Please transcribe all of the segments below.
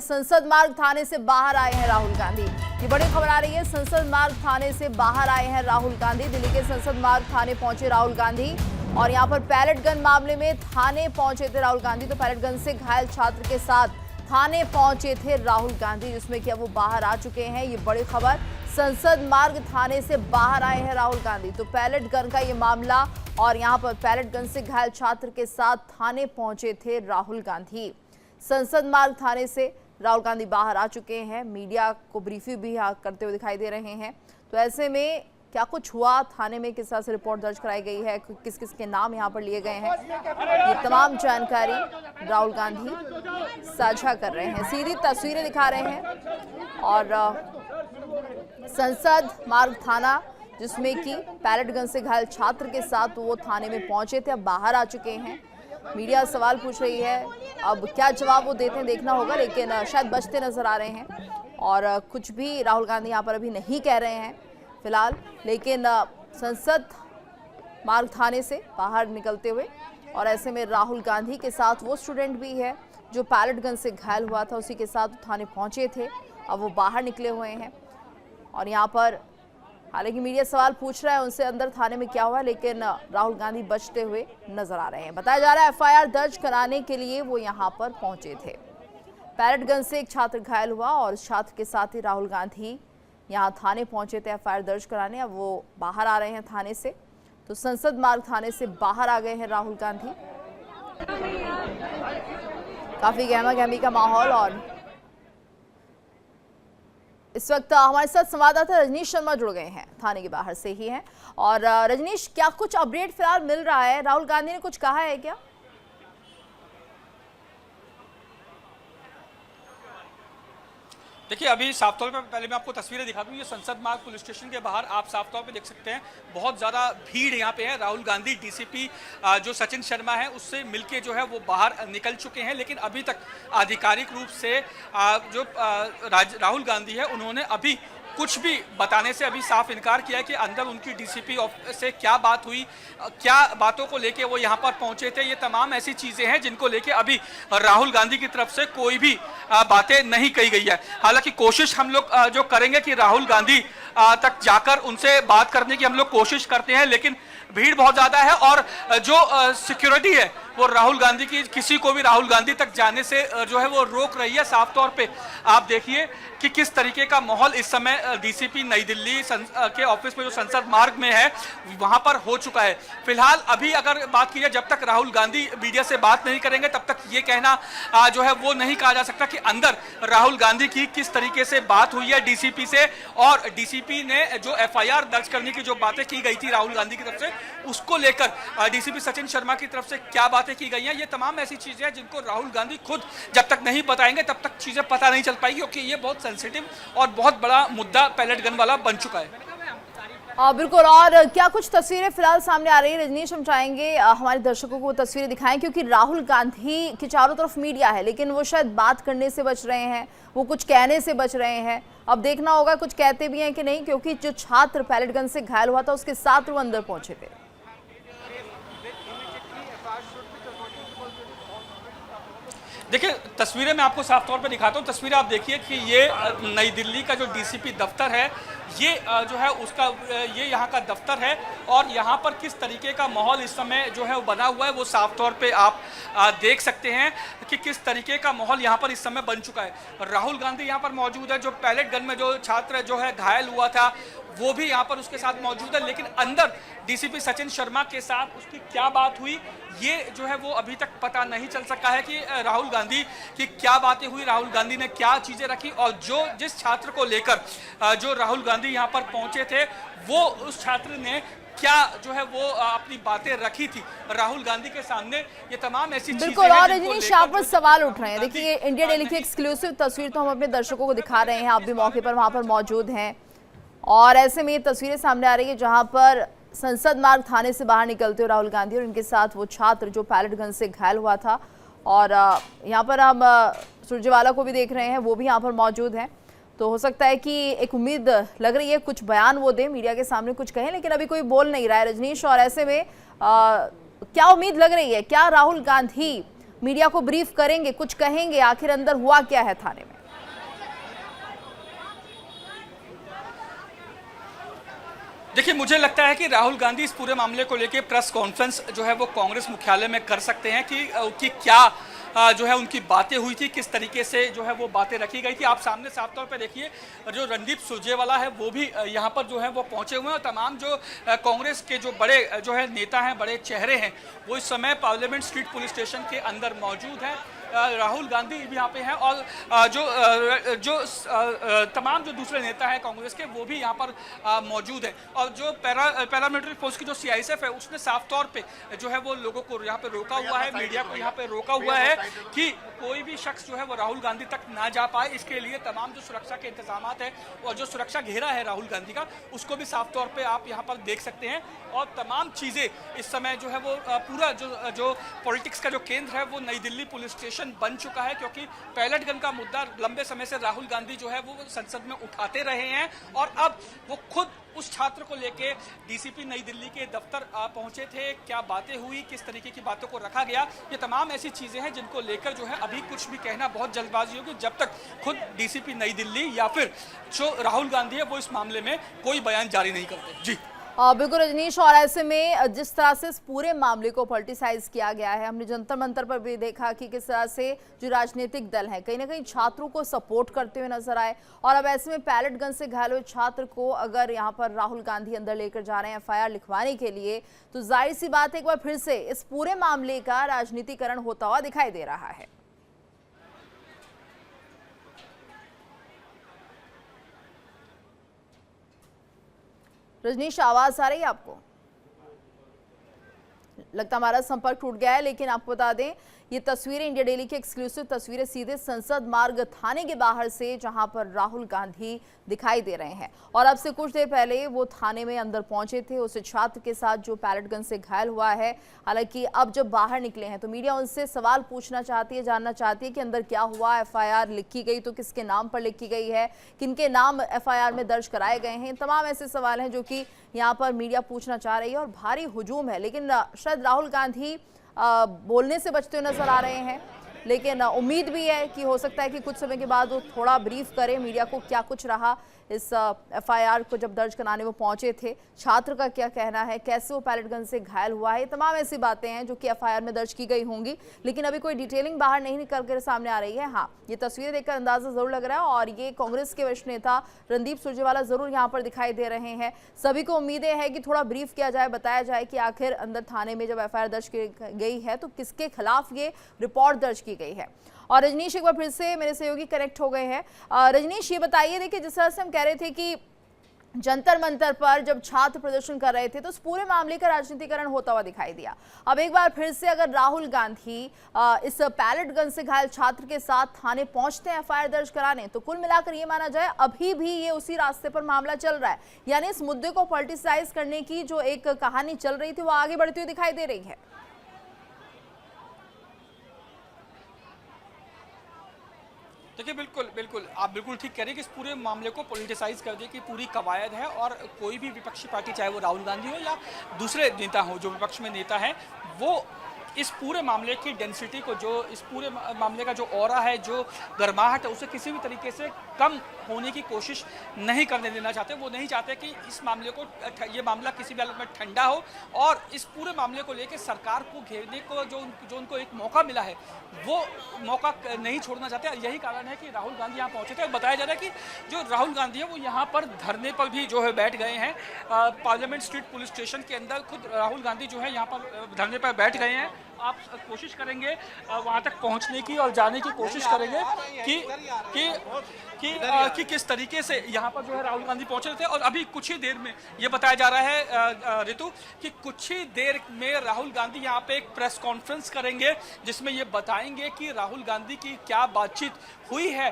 संसद मार्ग थाने से बाहर आए हैं राहुल गांधी। ये बड़ी खबर आ रही है, संसद मार्ग थाने से बाहर आए हैं राहुल गांधी। दिल्ली के संसद मार्ग थाने पहुंचे राहुल गांधी और यहां पर पैलेट गन मामले में थाने पहुंचे थे राहुल गांधी। तो पैलेट गन से घायल छात्र के साथ थाने पहुंचे थे राहुल गांधी, जिसमें कि अब वो बाहर आ चुके हैं। ये बड़ी खबर, संसद मार्ग थाने से बाहर आए हैं राहुल गांधी। तो पैलेट गन का ये मामला और यहां पर पैलेट गन से घायल छात्र के साथ थाने पहुंचे थे राहुल गांधी। संसद मार्ग थाने से राहुल गांधी बाहर आ चुके हैं, मीडिया को ब्रीफिंग भी करते हुए दिखाई दे रहे हैं। तो ऐसे में क्या कुछ हुआ थाने में, किस तरह से रिपोर्ट दर्ज कराई गई है, किस किस के नाम यहां पर लिए गए हैं, ये तमाम जानकारी राहुल गांधी साझा कर रहे हैं, सीधी तस्वीरें दिखा रहे हैं। और संसद मार्ग थाना, जिसमें कि पैलेट गन से घायल छात्र के साथ वो थाने में पहुंचे थे, अब बाहर आ चुके हैं। मीडिया सवाल पूछ रही है, अब क्या जवाब वो देते हैं देखना होगा, लेकिन शायद बचते नजर आ रहे हैं और कुछ भी राहुल गांधी यहाँ पर अभी नहीं कह रहे हैं फिलहाल। लेकिन संसद मार्ग थाने से बाहर निकलते हुए और ऐसे में राहुल गांधी के साथ वो स्टूडेंट भी है जो पैलेट गन से घायल हुआ था, उसी के साथ थाने पहुंचे थे। अब वो बाहर निकले हुए हैं और यहाँ पर हालांकि मीडिया सवाल पूछ रहा है उनसे अंदर थाने में क्या हुआ, लेकिन राहुल गांधी बचते हुए नजर आ रहे हैं। बताया जा रहा है एफआईआर दर्ज कराने के लिए वो यहां पर पहुंचे थे। पैलेट गन से एक छात्र घायल हुआ और इस छात्र के साथ ही राहुल गांधी यहां थाने पहुंचे थे एफआईआर दर्ज कराने। अब वो बाहर आ रहे हैं थाने से। तो संसद मार्ग थाने से बाहर आ गए हैं राहुल गांधी। काफी गहमा गहमी का माहौल। और इस वक्त हमारे साथ संवाददाता रजनीश शर्मा जुड़ गए हैं, थाने के बाहर से ही हैं। और रजनीश, क्या कुछ अपडेट फिलहाल मिल रहा है? राहुल गांधी ने कुछ कहा है क्या? देखिए, अभी साफ तौर पर पहले मैं आपको तस्वीरें दिखा दूं। ये संसद मार्ग पुलिस स्टेशन के बाहर आप साफ तौर पे देख सकते हैं, बहुत ज़्यादा भीड़ यहाँ पे है। राहुल गांधी डीसीपी जो सचिन शर्मा है उससे मिलके जो है वो बाहर निकल चुके हैं, लेकिन अभी तक आधिकारिक रूप से जो राहुल गांधी है उन्होंने अभी कुछ भी बताने से अभी साफ इनकार किया है कि अंदर उनकी डीसीपी से क्या बात हुई, क्या बातों को लेके वो यहाँ पर पहुंचे थे। ये तमाम ऐसी चीजें हैं जिनको लेके अभी राहुल गांधी की तरफ से कोई भी बातें नहीं कही गई है। हालांकि कोशिश हम लोग जो करेंगे कि राहुल गांधी तक जाकर उनसे बात करने की हम लोग कोशिश करते हैं, लेकिन भीड़ बहुत ज्यादा है और जो सिक्योरिटी है वो राहुल गांधी की, किसी को भी राहुल गांधी तक जाने से जो है वो रोक रही है। साफ तौर पे आप देखिए कि किस तरीके का माहौल इस समय डीसीपी नई दिल्ली के ऑफिस में जो संसद मार्ग में है वहां पर हो चुका है। फिलहाल अभी अगर बात की जाए, जब तक राहुल गांधी मीडिया से बात नहीं करेंगे तब तक ये कहना जो है वो नहीं कहा जा सकता कि अंदर राहुल गांधी की किस तरीके से बात हुई है डीसीपी से, और डीसीपी ने जो एफआईआर दर्ज करने की जो बातें की गई थी राहुल गांधी की तरफ से, उसको लेकर डीसीपी सचिन शर्मा की तरफ से क्या बातें की गई हैं। ये तमाम ऐसी चीजें हैं जिनको राहुल गांधी खुद जब तक नहीं बताएंगे तब तक चीजें पता नहीं चल पाएगी, क्योंकि ये बहुत सेंसिटिव और बहुत बड़ा मुद्दा पैलेट गन वाला बन चुका है। बिल्कुल। और क्या कुछ तस्वीरें फिलहाल सामने आ रही है रजनीश, हम चाहेंगे हमारे दर्शकों को वो तस्वीरें दिखाएं, क्योंकि राहुल गांधी के चारों तरफ मीडिया है लेकिन वो शायद बात करने से बच रहे हैं, वो कुछ कहने से बच रहे हैं। अब देखना होगा कुछ कहते भी हैं कि नहीं, क्योंकि जो छात्र पैलेट गन से घायल हुआ था उसके साथ वो अंदर पहुंचे थे। देखिए, तस्वीरें मैं आपको साफ तौर पे दिखाता हूँ। तस्वीरें आप देखिए कि ये नई दिल्ली का जो डीसीपी दफ्तर है, ये जो है उसका ये यहाँ का दफ्तर है और यहाँ पर किस तरीके का माहौल इस समय जो है वो बना हुआ है वो साफ तौर पे आप देख सकते हैं कि किस तरीके का माहौल यहाँ पर इस समय बन चुका है। राहुल गांधी यहाँ पर मौजूद है, जो पैलेट गन में जो छात्र जो है घायल हुआ था वो भी यहाँ पर उसके साथ मौजूद है, लेकिन अंदर डीसीपी सचिन शर्मा के साथ उसकी क्या बात हुई ये जो है वो अभी तक पता नहीं चल सका है कि राहुल गांधी की क्या बातें हुई, राहुल गांधी ने क्या चीजें रखी, और जिस छात्र को लेकर जो राहुल गांधी यहाँ पर पहुंचे थे वो उस छात्र ने क्या जो है वो अपनी बातें रखी थी राहुल गांधी के सामने। ये तमाम ऐसी चीजें बिल्कुल। और रजनीश, यहाँ पर सवाल उठ रहे हैं। देखिए, इंडिया डेली की एक्सक्लूसिव तस्वीर तो हम अपने दर्शकों को दिखा रहे हैं, आप भी मौके पर वहां पर मौजूद हैं और ऐसे में ये तस्वीरें सामने आ रही है जहां पर संसद मार्ग थाने से बाहर निकलते हुए राहुल गांधी और इनके साथ वो छात्र जो पैलेट गन से घायल हुआ था। और यहाँ पर हम सुरजेवाला को भी देख रहे हैं, वो भी यहाँ पर मौजूद हैं। तो हो सकता है कि एक उम्मीद लग रही है कुछ बयान वो दे, मीडिया के सामने कुछ कहें, लेकिन अभी कोई बोल नहीं रहा है रजनीश। और ऐसे में क्या उम्मीद लग रही है, क्या राहुल गांधी मीडिया को ब्रीफ करेंगे, कुछ कहेंगे, आखिर अंदर हुआ क्या है थाने में? देखिए, मुझे लगता है कि राहुल गांधी इस पूरे मामले को लेके प्रेस कॉन्फ्रेंस जो है वो कांग्रेस मुख्यालय में कर सकते हैं कि क्या जो है उनकी बातें हुई थी, किस तरीके से जो है वो बातें रखी गई थी। आप सामने साफ तौर पे देखिए, जो रणदीप सुरजेवाला है वो भी यहाँ पर जो है वो पहुंचे हुए हैं और तमाम जो कांग्रेस के जो बड़े जो है नेता हैं, बड़े चेहरे हैं, वो इस समय पार्लियामेंट स्ट्रीट पुलिस स्टेशन के अंदर मौजूद हैं। राहुल गांधी भी यहाँ पे हैं और तमाम जो दूसरे नेता हैं कांग्रेस के, वो भी यहाँ पर मौजूद हैं। और जो पैरामिलिट्री फोर्स की जो सीआईएसएफ है, उसने साफ तौर पे जो है वो लोगों को यहाँ पे रोका हुआ है, मीडिया को यहाँ पे रोका हुआ है कि कोई भी शख्स जो है वो राहुल गांधी तक ना जा पाए। इसके लिए तमाम जो सुरक्षा के इंतजाम है और जो सुरक्षा घेरा है राहुल गांधी का, उसको भी साफ तौर पे आप यहाँ पर देख सकते हैं। और तमाम चीज़ें इस समय जो है वो पूरा जो पॉलिटिक्स का जो केंद्र है वो नई दिल्ली पुलिस स्टेशन बन चुका है, क्योंकि पैलेट गन का मुद्दा लंबे समय से राहुल गांधी जो है वो संसद में उठाते रहे हैं और अब वो खुद उस छात्र को लेके डीसीपी नई दिल्ली के दफ्तर पहुंचे थे। क्या बातें हुई, किस तरीके की बातों को रखा गया, ये तमाम ऐसी चीजें हैं जिनको लेकर जो है अभी कुछ भी कहना बहुत जल्दबाजी होगी, जब तक खुद डीसीपी नई दिल्ली या फिर जो राहुल गांधी है वो इस मामले में कोई बयान जारी नहीं करते। जी बिल्कुल रजनीश, और ऐसे में जिस तरह से इस पूरे मामले को पॉलिटिसाइज किया गया है, हमने जंतर मंतर पर भी देखा कि किस तरह से जो राजनीतिक दल है कहीं ना कहीं छात्रों को सपोर्ट करते हुए नजर आए। और अब ऐसे में पैलेट गन से घायल हुए छात्र को अगर यहाँ पर राहुल गांधी अंदर लेकर जा रहे हैं एफआईआर लिखवाने के लिए, तो जाहिर सी बात है एक बार फिर से इस पूरे मामले का राजनीतिकरण होता हुआ दिखाई दे रहा है। रजनीश, आवाज आ रही है आपको? लगता हमारा संपर्क टूट गया है, लेकिन आपको बता दें ये तस्वीरें इंडिया डेली की एक्सक्लूसिव तस्वीरें सीधे संसद मार्ग थाने के बाहर से, जहां पर राहुल गांधी दिखाई दे रहे हैं। और अब से कुछ देर पहले वो थाने में अंदर पहुंचे थे उस छात्र के साथ जो पैलेट गन से घायल हुआ है। हालांकि अब जब बाहर निकले हैं तो मीडिया उनसे सवाल पूछना चाहती है, जानना चाहती है कि अंदर क्या हुआ, एफआईआर लिखी गई तो किसके नाम पर लिखी गई है, किनके नाम एफआईआर में दर्ज कराए गए हैं। तमाम ऐसे सवाल हैं जो कि यहाँ पर मीडिया पूछना चाह रही है और भारी हुजूम है। लेकिन शायद राहुल गांधी बोलने से बचते हुए नजर आ रहे हैं, लेकिन उम्मीद भी है कि हो सकता है कि कुछ समय के बाद वो थोड़ा ब्रीफ करें मीडिया को क्या कुछ रहा इस एफआईआर को जब दर्ज कराने वो पहुंचे थे, छात्र का क्या कहना है, कैसे वो पैलेट गन से घायल हुआ है। तमाम ऐसी बातें हैं जो कि एफआईआर में दर्ज की गई होंगी, लेकिन अभी कोई डिटेलिंग बाहर नहीं निकल कर सामने आ रही है। हाँ, ये तस्वीरें देखकर अंदाजा जरूर लग रहा है और ये कांग्रेस के वरिष्ठ नेता रणदीप सुरजेवाला जरूर यहाँ पर दिखाई दे रहे हैं। सभी को उम्मीदें हैं कि थोड़ा ब्रीफ किया जाए, बताया जाए कि आखिर अंदर थाने में जब एफआईआर दर्ज की गई है तो किसके खिलाफ ये रिपोर्ट दर्ज की गई है। और रजनीश, एक बार फिर से मेरे सहयोगी कनेक्ट हो गए हैं। रजनीश, ये बताइए, देखिए जिस तरह से हम कह रहे थे कि जंतर मंतर पर जब छात्र प्रदर्शन कर रहे थे तो उस पूरे मामले का राजनीतिकरण होता हुआ दिखाई दिया। अब एक बार फिर से अगर राहुल गांधी इस पैलेट गन से घायल छात्र के साथ थाने पहुंचते हैं एफआईआर दर्ज कराने, तो कुल मिलाकर ये माना जाए अभी भी ये उसी रास्ते पर मामला चल रहा है, यानी इस मुद्दे को पॉलिटिसाइज करने की जो एक कहानी चल रही थी वो आगे बढ़ती हुई दिखाई दे रही है। देखिए, बिल्कुल आप बिल्कुल ठीक कह रहे हैं कि इस पूरे मामले को पॉलिटिसाइज कर दिए कि पूरी कवायद है और कोई भी विपक्षी पार्टी, चाहे वो राहुल गांधी हो या दूसरे नेता हो जो विपक्ष में नेता है, वो इस पूरे मामले की डेंसिटी को, जो इस पूरे मामले का जो ऑरा है, जो गर्माहट है, उसे किसी भी तरीके से कम होने की कोशिश नहीं करने देना चाहते। वो नहीं चाहते कि इस मामले को, ये मामला किसी भी हालत में ठंडा हो और इस पूरे मामले को लेकर सरकार को घेरने को जो उनको एक मौका मिला है वो मौका नहीं छोड़ना चाहते। यही कारण है कि राहुल गांधी यहाँ पहुंचे थे और बताया जा रहा है कि जो राहुल गांधी है वो यहाँ पर धरने पर भी जो है बैठ गए हैं। पार्लियामेंट स्ट्रीट पुलिस स्टेशन के अंदर खुद राहुल गांधी जो है यहाँ पर धरने पर बैठ गए हैं। आप कोशिश करेंगे वहाँ तक पहुँचने की और जाने की कोशिश करेंगे कि किस तरीके से यहाँ पर जो है राहुल गांधी पहुँच रहे थे। और अभी कुछ ही देर में ये बताया जा रहा है ऋतु कि कुछ ही देर में राहुल गांधी यहाँ पे एक प्रेस कॉन्फ्रेंस करेंगे जिसमें ये बताएंगे कि राहुल गांधी की क्या बातचीत हुई है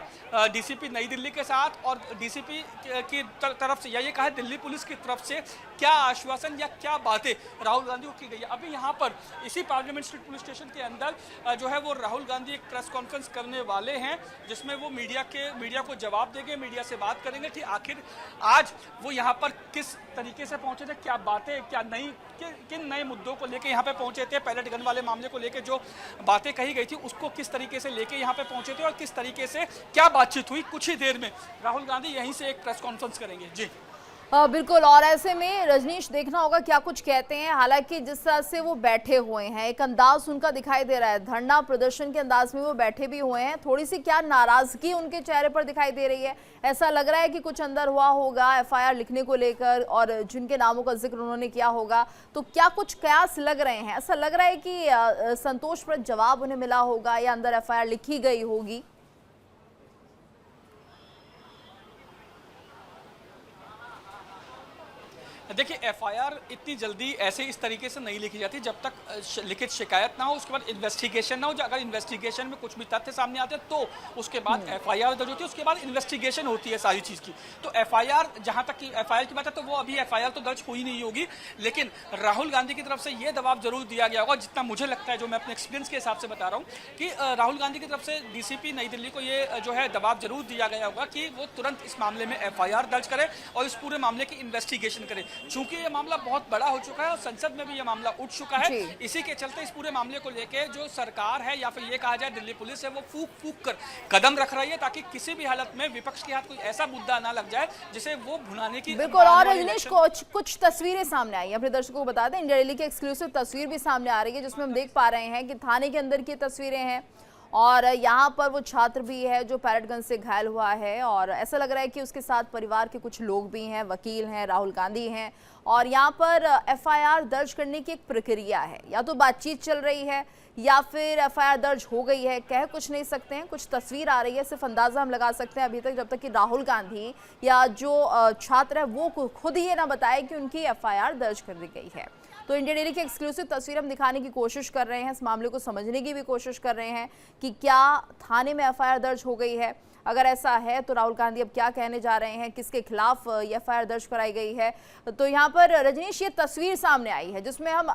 डीसीपी नई दिल्ली के साथ और डीसीपी की तरफ से, या ये कहा दिल्ली पुलिस की तरफ से क्या आश्वासन या क्या बातें राहुल गांधी को की गई है। अभी यहाँ पर इसी पार्लियामेंट स्ट्रीट पुलिस स्टेशन के अंदर जो है वो राहुल गांधी एक प्रेस कॉन्फ्रेंस करने वाले हैं जिसमें वो मीडिया को जवाब देंगे, मीडिया से बात करेंगे कि आखिर आज वो यहाँ पर किस तरीके से पहुंचे थे, क्या बातें, क्या नई, किन नए मुद्दों को लेके यहाँ पे पहुंचे थे, पैलेट गन वाले मामले को लेके जो बातें कही गई थी उसको किस तरीके से लेके यहाँ पे पहुंचे थे और किस तरीके से क्या बातचीत हुई। कुछ ही देर में राहुल गांधी यहीं से एक प्रेस कॉन्फ्रेंस करेंगे। जी बिल्कुल। और ऐसे में रजनीश देखना होगा क्या कुछ कहते हैं। हालांकि जिस तरह से वो बैठे हुए हैं, एक अंदाज उनका दिखाई दे रहा है, धरना प्रदर्शन के अंदाज में वो बैठे भी हुए हैं। थोड़ी सी क्या नाराजगी उनके चेहरे पर दिखाई दे रही है। ऐसा लग रहा है कि कुछ अंदर हुआ होगा एफआईआर लिखने को लेकर, और जिनके नामों का जिक्र उन्होंने किया होगा, तो क्या कुछ कयास लग रहे हैं। ऐसा लग रहा है कि संतोषप्रद जवाब उन्हें मिला होगा या अंदर एफआईआर लिखी गई होगी। देखिए, एफआईआर इतनी जल्दी ऐसे इस तरीके से नहीं लिखी जाती जब तक लिखित शिकायत ना हो, उसके बाद इन्वेस्टिगेशन ना हो। अगर इन्वेस्टिगेशन में कुछ भी तथ्य सामने आते हैं तो उसके बाद एफआईआर दर्ज होती है, उसके बाद इन्वेस्टिगेशन होती है सारी चीज़ की। तो एफआईआर, जहां तक की एफआईआर की बात है, तो वो अभी एफआईआर तो दर्ज हुई नहीं होगी, लेकिन राहुल गांधी की तरफ से ये दबाव जरूर दिया गया होगा, जितना मुझे लगता है, जो मैं अपने एक्सपीरियंस के हिसाब से बता रहा हूँ, कि राहुल गांधी की तरफ से डीसीपी नई दिल्ली को ये जो है दबाव जरूर दिया गया होगा कि वो तुरंत इस मामले में एफआईआर दर्ज करे और इस पूरे मामले की इन्वेस्टिगेशन करे। चूंकि ये मामला बहुत बड़ा हो चुका है और संसद में भी ये मामला उठ चुका है, इसी के चलते इस पूरे मामले को लेके जो सरकार है, या फिर ये कहा जाए दिल्ली पुलिस है, वो फूक फूक कर कदम रख रही है, ताकि किसी भी हालत में विपक्ष के हाथ कोई ऐसा मुद्दा ना लग जाए जिसे वो भुनाने की। बिल्कुल। और रजनीश, कुछ तस्वीरें सामने आई, अपने दर्शकों को बता दें, इंडिया डेली की एक्सक्लूसिव तस्वीर भी सामने आ रही है, जिसमें हम देख पा रहे हैं कि थाने के अंदर की तस्वीरें हैं, और यहाँ पर वो छात्र भी है जो पैलेट गन से घायल हुआ है, और ऐसा लग रहा है कि उसके साथ परिवार के कुछ लोग भी हैं, वकील हैं, राहुल गांधी हैं, और यहाँ पर एफआईआर दर्ज करने की एक प्रक्रिया है। या तो बातचीत चल रही है या फिर एफआईआर दर्ज हो गई है, कह कुछ नहीं सकते हैं। कुछ तस्वीर आ रही है, सिर्फ अंदाजा हम लगा सकते हैं अभी तक, जब तक कि राहुल गांधी या जो छात्र है वो खुद ही ये ना बताए कि उनकी एफआईआर दर्ज कर दी गई है। तो इंडिया डेली की एक्सक्लूसिव तस्वीर हम दिखाने की कोशिश कर रहे हैं, इस मामले को समझने की भी कोशिश कर रहे हैं कि क्या थाने में एफआईआर दर्ज हो गई है। अगर ऐसा है तो राहुल गांधी अब क्या कहने जा रहे हैं, किसके खिलाफ ये एफआईआर दर्ज कराई गई है। तो यहाँ पर रजनीश, ये तस्वीर सामने आई है जिसमें हम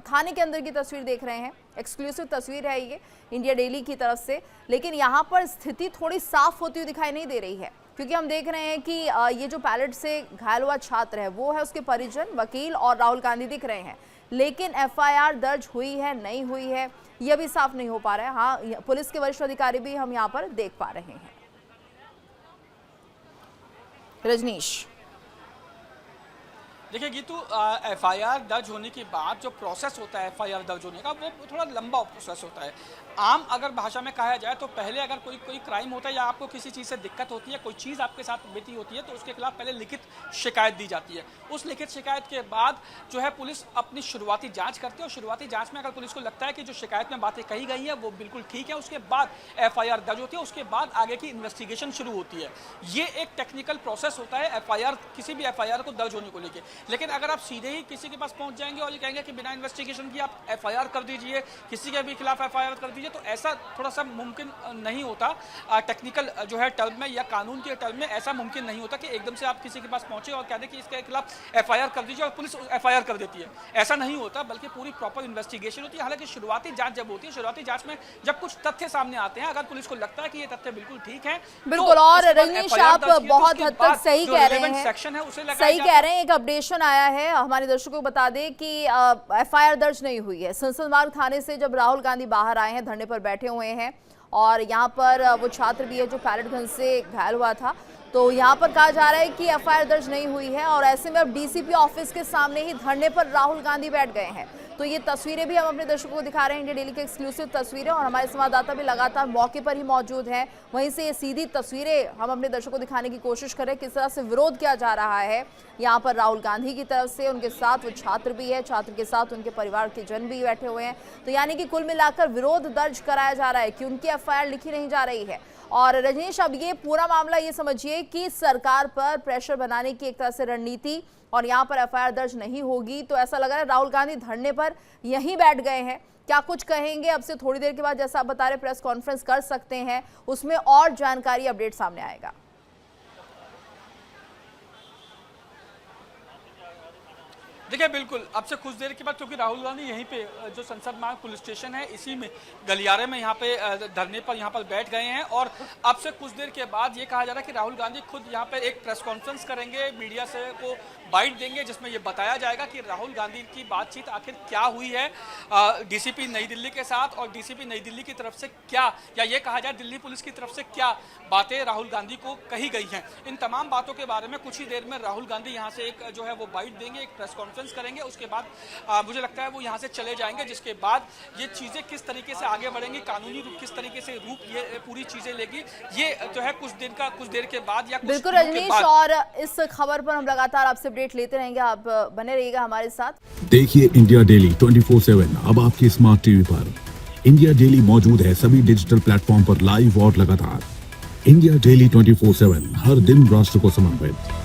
थाने के अंदर की तस्वीर देख रहे हैं। एक्सक्लूसिव तस्वीर है ये इंडिया डेली की तरफ से, लेकिन यहाँ पर स्थिति थोड़ी साफ होती हुई दिखाई नहीं दे रही है, क्योंकि हम देख रहे हैं कि ये जो पैलेट से घायल हुआ छात्र है वो है, उसके परिजन, वकील और राहुल गांधी दिख रहे हैं, लेकिन एफआईआर दर्ज हुई है नहीं हुई है यह भी साफ नहीं हो पा रहा है। हाँ, पुलिस के वरिष्ठ अधिकारी भी हम यहाँ पर देख पा रहे हैं। रजनीश, देखिए गीतू, एफआईआर दर्ज होने के बाद जो प्रोसेस होता है एफआईआर दर्ज होने का, वो थोड़ा लंबा प्रोसेस होता है। आम अगर भाषा में कहा जाए तो पहले अगर कोई क्राइम होता है या आपको किसी चीज़ से दिक्कत होती है, कोई चीज़ आपके साथ बीती होती है, तो उसके खिलाफ पहले लिखित शिकायत दी जाती है। उस लिखित शिकायत के बाद जो है पुलिस अपनी शुरुआती जाँच करती है, और शुरुआती जाँच में अगर पुलिस को लगता है कि जो शिकायत में बातें कही गई हैं वो बिल्कुल ठीक है, उसके बाद एफआईआर दर्ज होती है, उसके बाद आगे की इन्वेस्टिगेशन शुरू होती है। ये एक टेक्निकल प्रोसेस होता है एफआईआर, किसी भी एफआईआर को दर्ज होने को लेकर। लेकिन अगर आप सीधे ही किसी के पास पहुंच जाएंगे और ये कहेंगे कि बिना इन्वेस्टिगेशन की आप एफआईआर कर दीजिए, किसी के भी खिलाफ एफआईआर कर दीजिए, तो ऐसा थोड़ा सा मुमकिन नहीं होता। टेक्निकल जो है टर्म में या कानून के टर्म में ऐसा मुमकिन नहीं होता कि एकदम से आप किसी के पास पहुंचे और कह दें कि इसके खिलाफ एफआईआर कर दीजिए और पुलिस एफआईआर कर देती है। ऐसा नहीं होता, बल्कि पूरी प्रॉपर इन्वेस्टिगेशन होती है। हालांकि शुरुआती जांच जब होती है, शुरुआती जांच में जब कुछ तथ्य सामने आते हैं, अगर पुलिस को लगता है कि ये तथ्य बिल्कुल ठीक है, बिल्कुल। और रजनीश, आप बहुत हद तक सही कह रहे हैं, सही कह रहे हैं। एक अपडेशन आया है, हमारे दर्शकों को बता दें कि एफआईआर दर्ज नहीं हुई है। संसद मार्ग थाने से जब राहुल गांधी बाहर आए हैं, धरने पर बैठे हुए हैं, और यहाँ पर वो छात्र भी है जो पैलेट गन से घायल हुआ था, तो यहाँ पर कहा जा रहा है कि एफआईआर दर्ज नहीं हुई है, और ऐसे में अब डीसीपी ऑफिस के सामने ही धरने पर राहुल गांधी बैठ गए हैं। तो ये तस्वीरें भी हम अपने दर्शकों को दिखा रहे हैं, इंडिया डेली की एक्सक्लूसिव तस्वीरें, और हमारे संवाददाता भी लगातार मौके पर ही मौजूद हैं। वहीं से ये सीधी तस्वीरें हम अपने दर्शकों को दिखाने की कोशिश करें, किस तरह से विरोध किया जा रहा है यहाँ पर राहुल गांधी की तरफ से। उनके साथ वो छात्र भी है, छात्र के साथ उनके परिवार के जन भी बैठे हुए हैं। तो यानी कि कुल मिलाकर विरोध दर्ज कराया जा रहा है कि उनकी एफआईआर लिखी नहीं जा रही है। और रजनीश, अब ये पूरा मामला ये समझिए कि सरकार पर प्रेशर बनाने की एक तरह से रणनीति, और यहाँ पर एफआईआर दर्ज नहीं होगी तो ऐसा लग रहा है राहुल गांधी धरने पर यहीं बैठ गए हैं। क्या कुछ कहेंगे अब से थोड़ी देर के बाद, जैसा आप बता रहे प्रेस कॉन्फ्रेंस कर सकते हैं, उसमें और जानकारी अपडेट सामने आएगा। देखिए बिल्कुल अब से कुछ देर के बाद, क्योंकि राहुल गांधी यहीं पे जो संसद मार्ग पुलिस स्टेशन है इसी में गलियारे में यहाँ पे धरने पर यहाँ पर बैठ गए हैं और अब से कुछ देर के बाद ये कहा जा रहा है कि राहुल गांधी खुद यहाँ पे एक प्रेस कॉन्फ्रेंस करेंगे, मीडिया से को बाइट देंगे जिसमें ये बताया जाएगा कि राहुल गांधी की बातचीत आखिर क्या हुई है डीसीपी नई दिल्ली के साथ और डीसीपी नई दिल्ली की तरफ से क्या, या ये कहा जाए दिल्ली पुलिस की तरफ से क्या बातें राहुल गांधी को कही गई हैं। इन तमाम बातों के बारे में कुछ ही देर में राहुल गांधी यहाँ से एक जो है वो बाइट देंगे, एक प्रेस कॉन्फ्रेंस करेंगे, उसके बाद मुझे लगता है वो यहाँ से चले जाएंगे, जिसके बाद ये चीज़ें किस तरीके से आगे बढ़ेंगी, कानूनी रूप किस तरीके से रूप ये पूरी चीज़ें लेगी, ये जो है कुछ देर के बाद या कुछ बिल्कुल दिनों के रजनीश, बाद। और इस खबर पर हम लगातार आपसे अपडेट लेते रहेंगे, आप बने रहिएगा हमारे साथ। देखिए इंडिया डेली 24/7 अब आपके स्मार्ट टीवी पर। इंडिया डेली मौजूद है सभी डिजिटल प्लेटफॉर्म पर लाइव और लगातार। इंडिया डेली 24/7 हर दिन राष्ट्र को समर्पित।